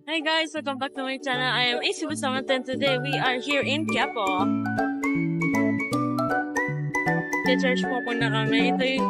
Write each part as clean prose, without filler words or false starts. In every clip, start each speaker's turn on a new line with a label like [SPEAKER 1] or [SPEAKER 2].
[SPEAKER 1] Hi guys, welcome back to my channel. I am AC Busamaten. Today we are here in Quiapo. Church po na kami. Ito yung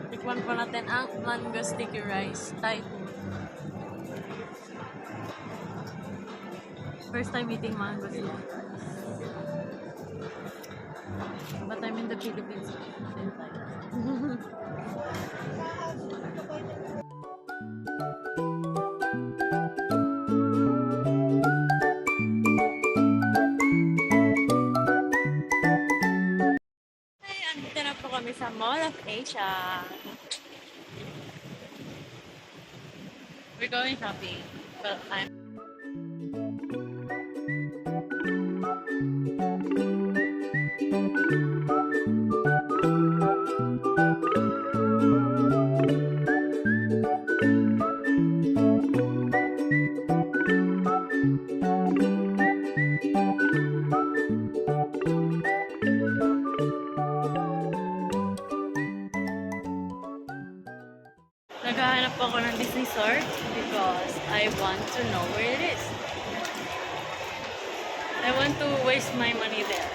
[SPEAKER 1] tikman po natin ang mango sticky rice type. First time eating mango sticky rice. But I'm in the Philippines at the same time. Hey, andito na po kami sa Mall of Asia. We're going shopping, but I'm naghahanap po ako ng Disney Resort because I want to know where it is. I want to waste my money there.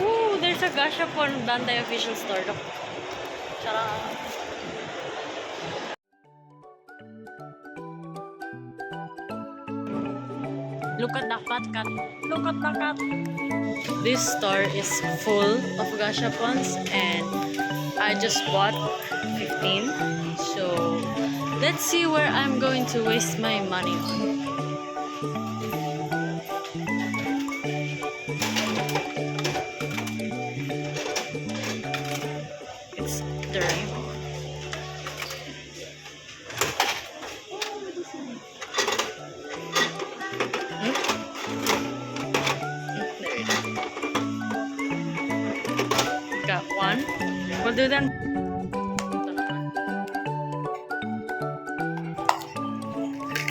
[SPEAKER 1] Ooh, there's a Gashapon Bandai official store. Look. Charot. Look at the cat. Look at the cat. This store is full of Gashapons and I just bought 15. So let's see where I'm going to waste my money on. It's dirty. There it is. Got one. We'll do that.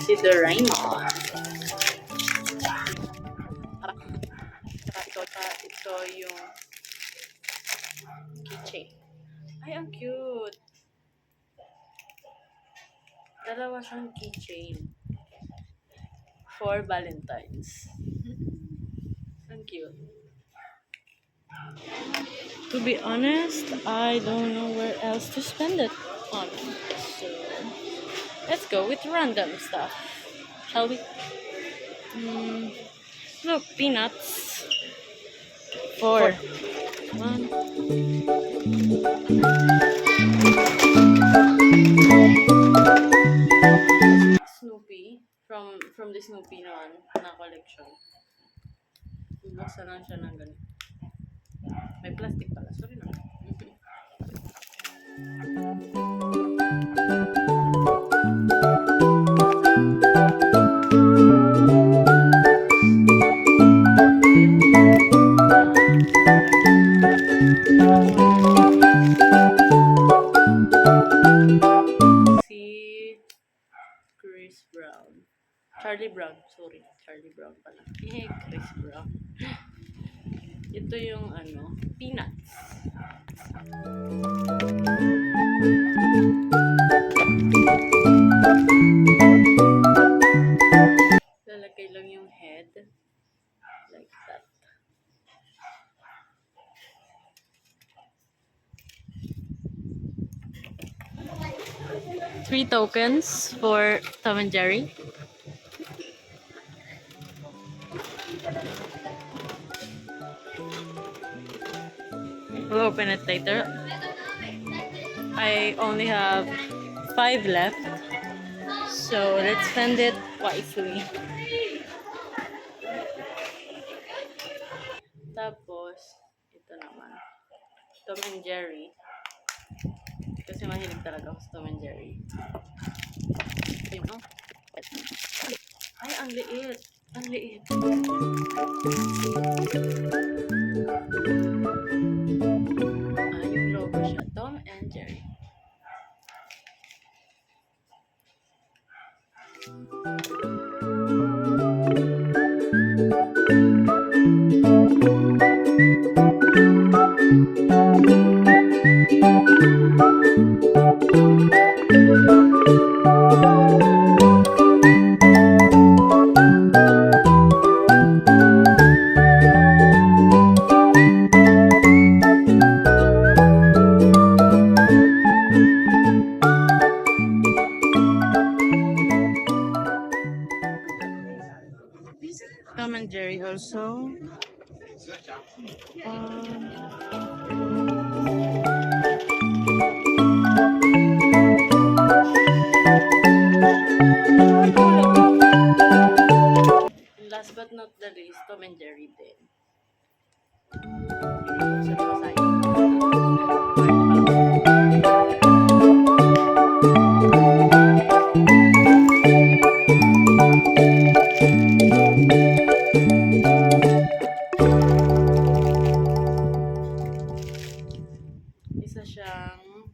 [SPEAKER 1] Si Doraemon. Ito yung keychain. Ay, ang cute. Dalawa siyang keychain. For Valentine's. Ang cute. To be honest, I don't know where else to spend it on. So, let's go with random stuff. Shall we? Look, peanuts. 4. 1. Snoopy. From the Snoopy na collection. Buksan lang siya ng ganito. May plastic pala. Sorry na. Si Chris Brown. Charlie Brown. Sorry. Charlie Brown pala. Chris Brown. Ito yung peanuts. Lalagay lang yung head. Like that. Three tokens for Tom and Jerry. We'll open it later. I only have 5 left. So let's spend it wisely. Tapos, ito naman. Tom and Jerry. Kasi mahilig talaga ako sa Tom and Jerry. Ay, ang liit. Ang liit. Yung logo siya, Tom and Jerry. Tom and Jerry also. Last but not the least, Tom and Jerry din. Isa siyang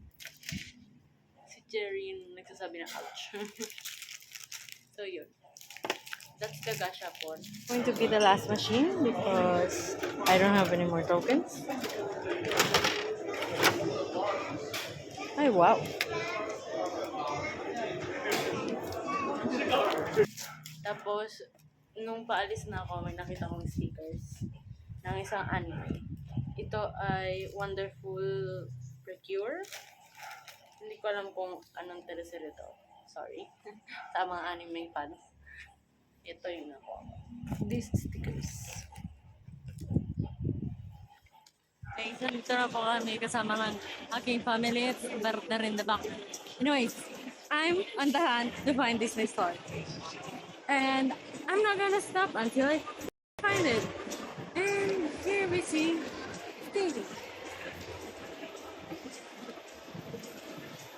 [SPEAKER 1] si Jerry yung nagsasabi ng ouch. So yun. That's the gashapon. I'm going to be the last machine because I don't have any more tokens. Ay, wow. Tapos, nung paalis na ako, may nakita kong stickers ng isang anime. Ito ay Wonderful Precure. Hindi ko alam kung anong teleserye ito. Sorry. Sa mga anime fans. Ito yung ako. These stickers. Okay, so dito na po kami kasama ng aking family at partner in the back. Anyways, I'm on the hunt to find Disney Store. And I'm not gonna stop until I find it. And here we see Davy.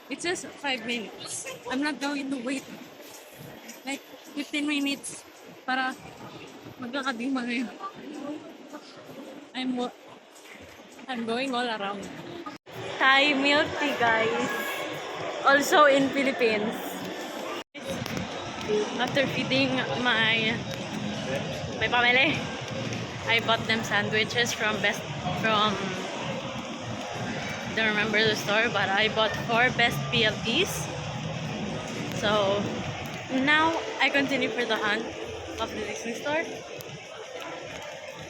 [SPEAKER 1] It's just 5 minutes. I'm not going to wait like 15 minutes para magkakadima ngayon. I'm going all around. Thai milk tea, guys. Also in Philippines. After feeding my family, I bought them sandwiches from don't remember the store, but I bought 4 best PLTs. So now I continue for the hunt of the Disney Store.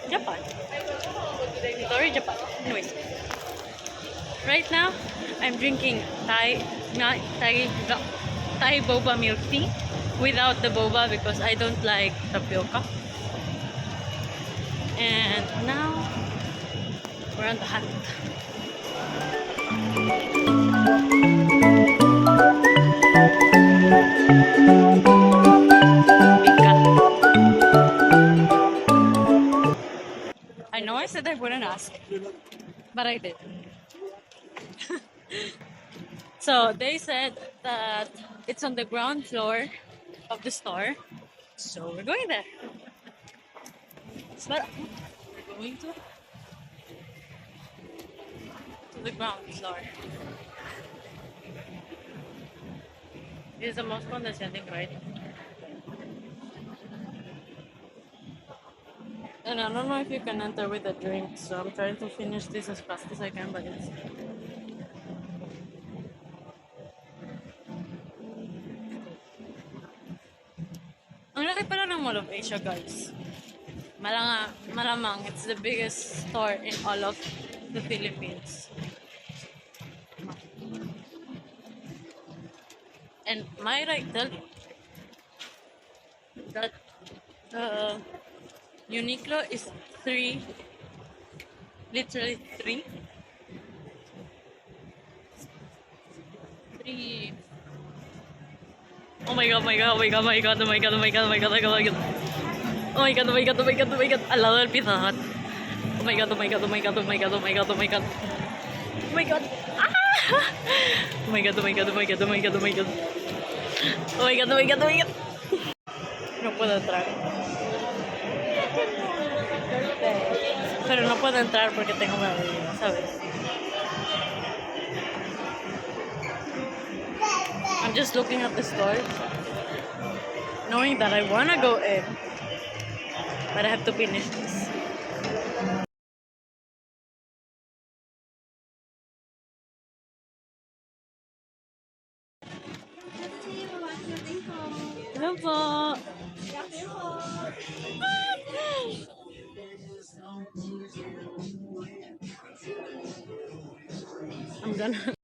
[SPEAKER 1] Japan. Sorry, Japan. Anyways, right now I'm drinking Thai boba milk tea without the boba because I don't like tapioca. And now we're on the hunt. I know I said I wouldn't ask, but I did. So they said that it's on the ground floor of the store, so we're going there. But we're going to the ground floor. This is the most condescending, right? And I don't know if you can enter with a drink, so I'm trying to finish this as fast as I can, but it's... Ang laki pala ng Mall of Asia, guys. Malamang, it's the biggest store in all of the Philippines. And might I tell you that Uniqlo is literally three. Oh my god, oh my god, oh my god, oh my god, oh my god, oh my god, oh my god, oh my god. Oh my god, oh my god, oh my god, oh my god. Al lado del Pizza Hut. Oh my god, oh my god, oh my god, oh my god, oh my god, oh my god. Oh my god. Ah! Oh my god, oh my god, oh my god, oh my god, oh my god. Oh my god, oh my god, oh my god. No puedo entrar. Pero no puedo entrar porque tengo una bebida, ¿sabes? I'm just looking at the store, knowing that I wanna go in, but I have to finish this. Hello po. I'm gonna.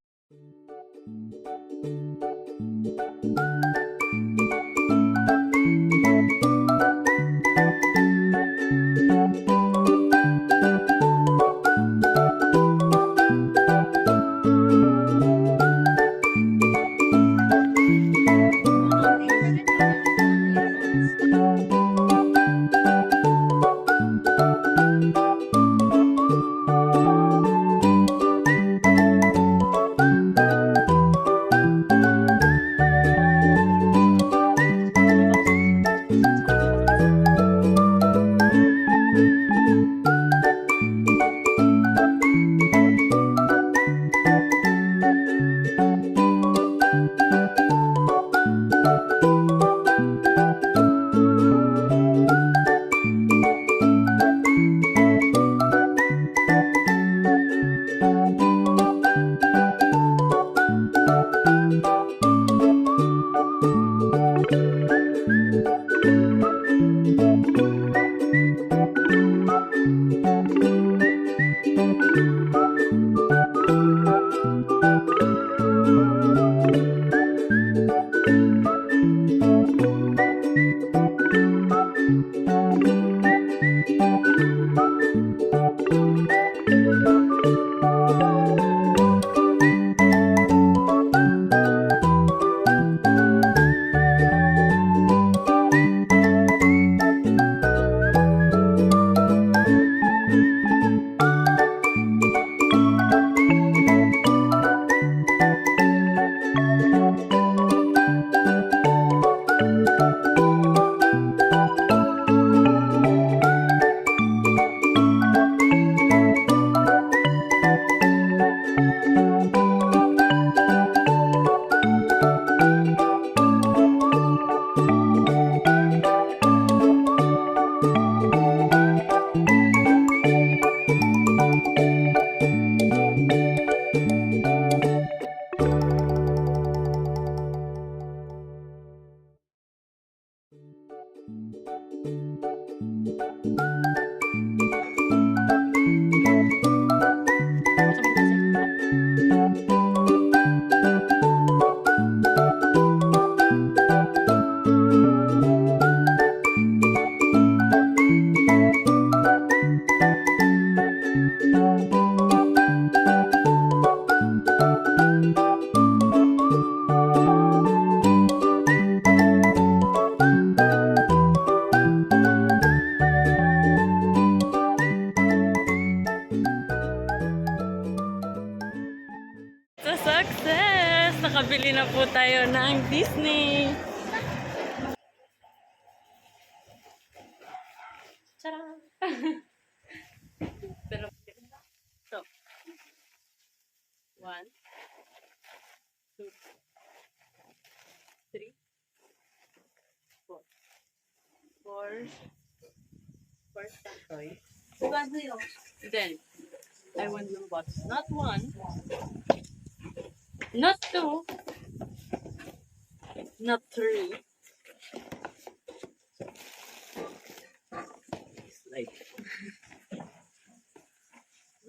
[SPEAKER 1] Sa success! Nakabili na po tayo ng Disney. Tara! Pero, so, 1, 2, 3, 4. 4 toys. Then, I went and bought not 1, not 2, not 3. It's like,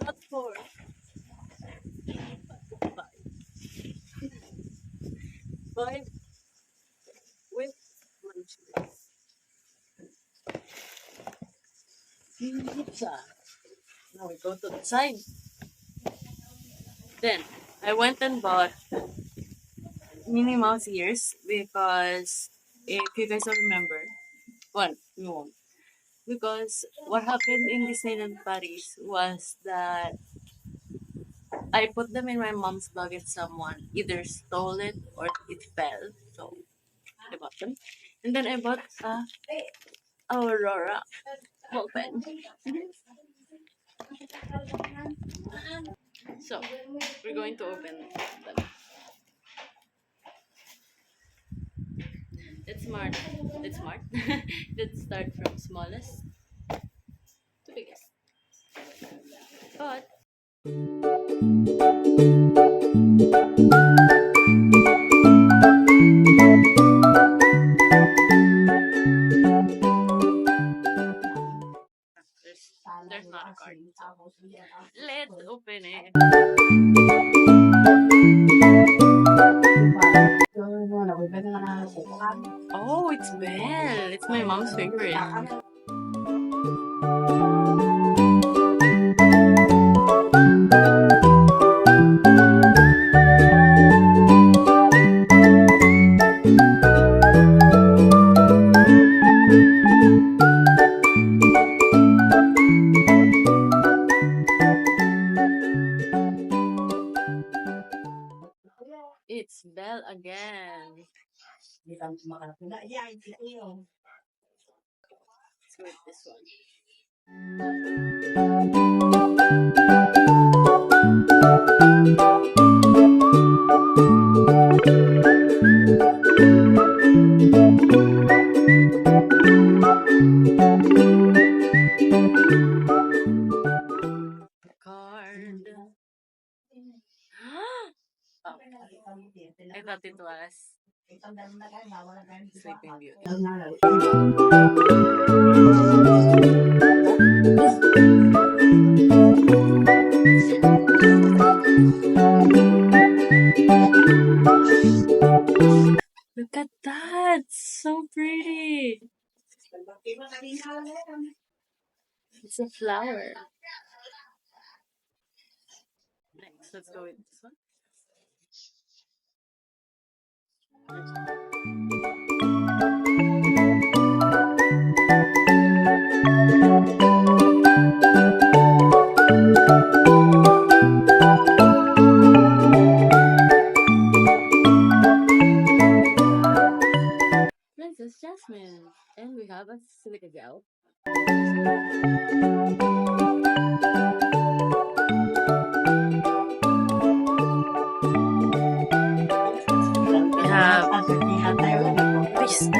[SPEAKER 1] not 4, but 5. 5 with lunches. Pizza. Now we go to the side. Then, I went and bought Minnie Mouse ears because if you guys don't remember, well, you won't. Because what happened in Disneyland Paris was that I put them in my mom's bag and someone either stole it or it fell. So I bought them. And then I bought Aurora ball pen. So we're going to open them. Let's smart. Let's smart. Let's start from smallest to biggest. But there's not a card. So let's open it. Oh, it's Belle. It's my mom's favorite. It's Belle again. Let's go with this one. Card. Oh, I thought it was Sleeping Beauty. Look at that! So pretty! It's a flower. Next, let's go with this one. Princess Jasmine. And we have a silica gel. We have this.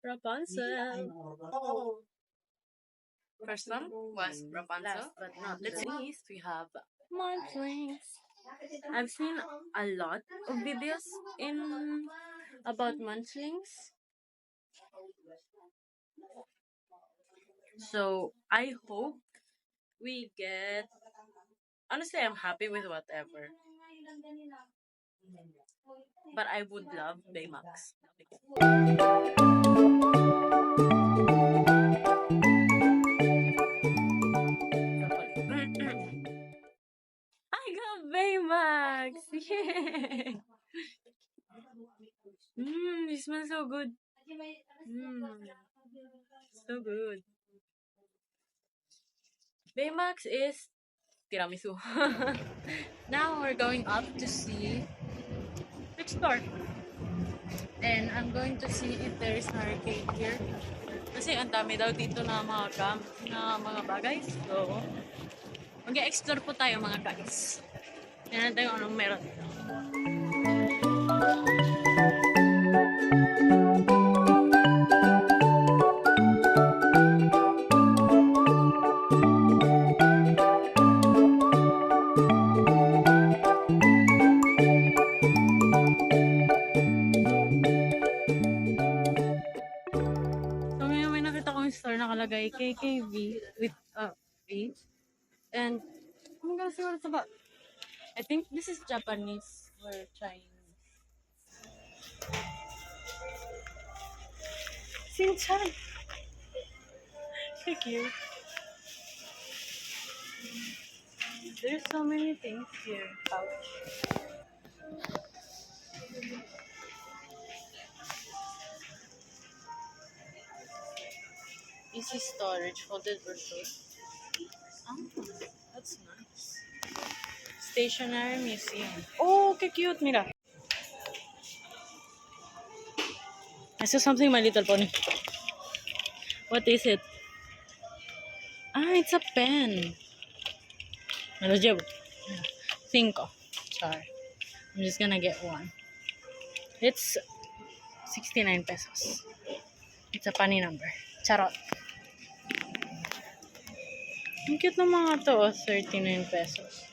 [SPEAKER 1] Rapunzel. First one was Rapunzel. But not least, we have Munchlings. I've seen a lot of videos in about Munchlings. So I hope we get. Honestly, I'm happy with whatever. But I would love Baymax. I got Baymax! Yay! It smells so good. So good. Baymax is tiramisu. Now we're going up to see which store. And I'm going to see if there is an arcade here. Kasi ang dami daw dito na na mga bagay. So, mag-explore po tayo mga guys. Tignan tayo anong meron dito. So, may nakita ko yung store nakalagay KKV with V. And I'm gonna see what it's about. I think this is Japanese or Chinese. Shin-chan! So cute. There's so many things here. Pouch. Easy storage, folded version. Oh, that's nice. Stationery Museum. Oh, okay, cute. Mira. I saw something, My Little Pony. What is it? Ah, it's a pen. Ano dyan? Cinco. Sorry. I'm just gonna get one. It's 69 pesos. It's a funny number. Charot. Ang cute ng mga to, 39 pesos.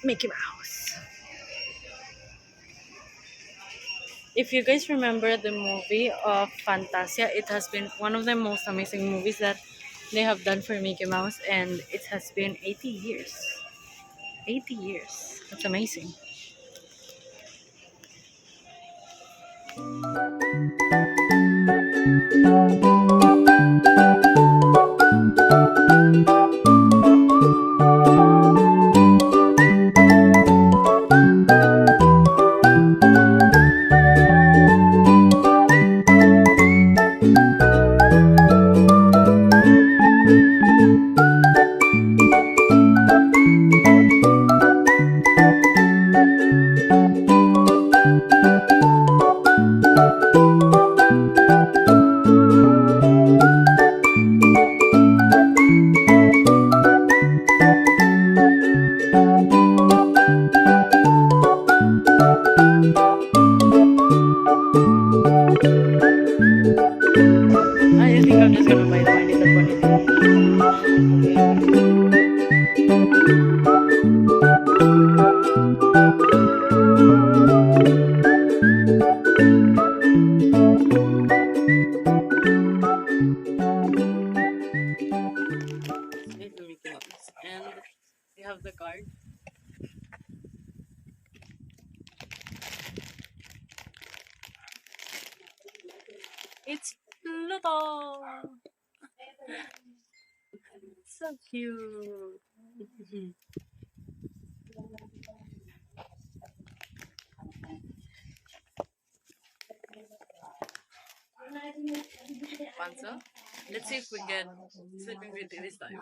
[SPEAKER 1] Mickey Mouse. If you guys remember the movie of Fantasia, it has been one of the most amazing movies that they have done for Mickey Mouse, and it has been 80 years. 80 years. That's amazing. I think I'm just gonna buy the My Little Pony. Little Mickey Mouse. And we have the card. It's Pluto! So cute! Panza? Let's see if we get Sleeping Beauty this time.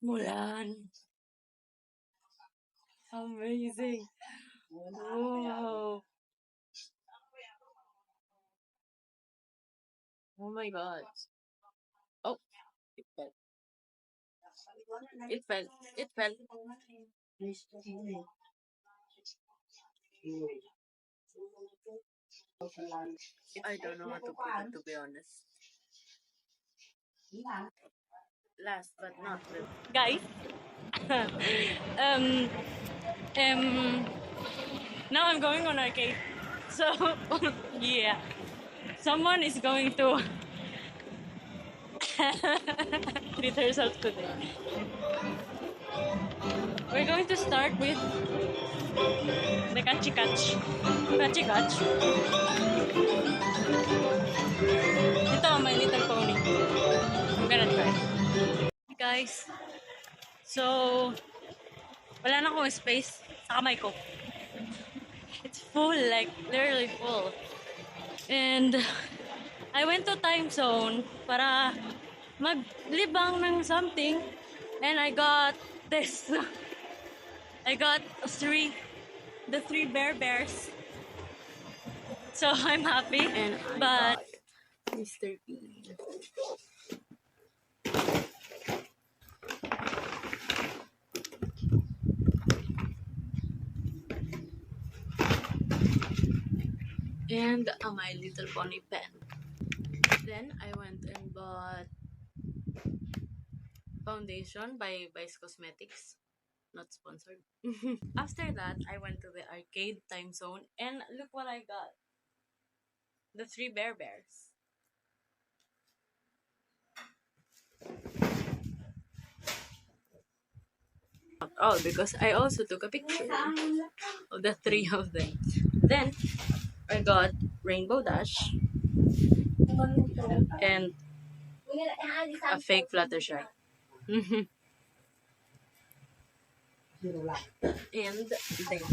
[SPEAKER 1] Mulan! Amazing! Wow! Oh my god. Oh, it fell. It fell. It fell. I don't know how to put it, to be honest. Last but not least. Guys, um, um, now I'm going on arcade. So, yeah. Someone is going to treat herself today. We're going to start with the Kachi Kach. Kachi Kach. Ito, My Little Pony. I'm gonna try. Hey guys, so wala na akong space sa kamay ko. It's full, like literally full. And I went to time zone para maglibang ng something, and I got this. I got the three bears. So I'm happy. And I got Mr. Bean. And a My Little Pony pen. Then I went and bought foundation by Vice Cosmetics. Not sponsored. After that, I went to the arcade time zone, and look what I got. The three bears. Not all, because I also took a picture of the three of them. Then I got Rainbow Dash and a fake Fluttershy. And then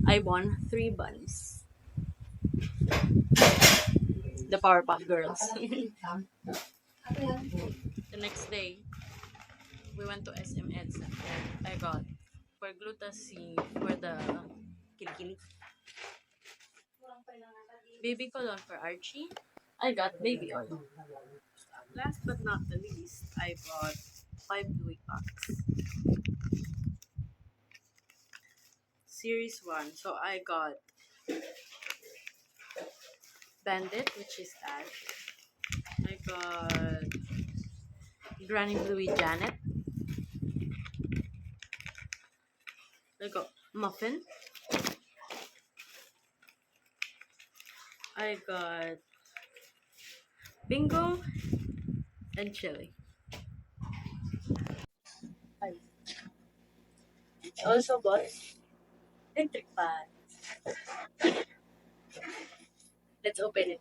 [SPEAKER 1] I won 3 bunnies. The Powerpuff Girls. The next day, we went to SM EDSA and I got for Glutacine for the kilikili. Baby cologne for Archie. I got baby oil. Last but not the least, I bought 5 Louis packs. Series 1. So I got Bandit, which is Ash. I got Granny Bluey Janet. I got Muffin. I got Bingo and Chili. I also bought electric fan. Let's open it.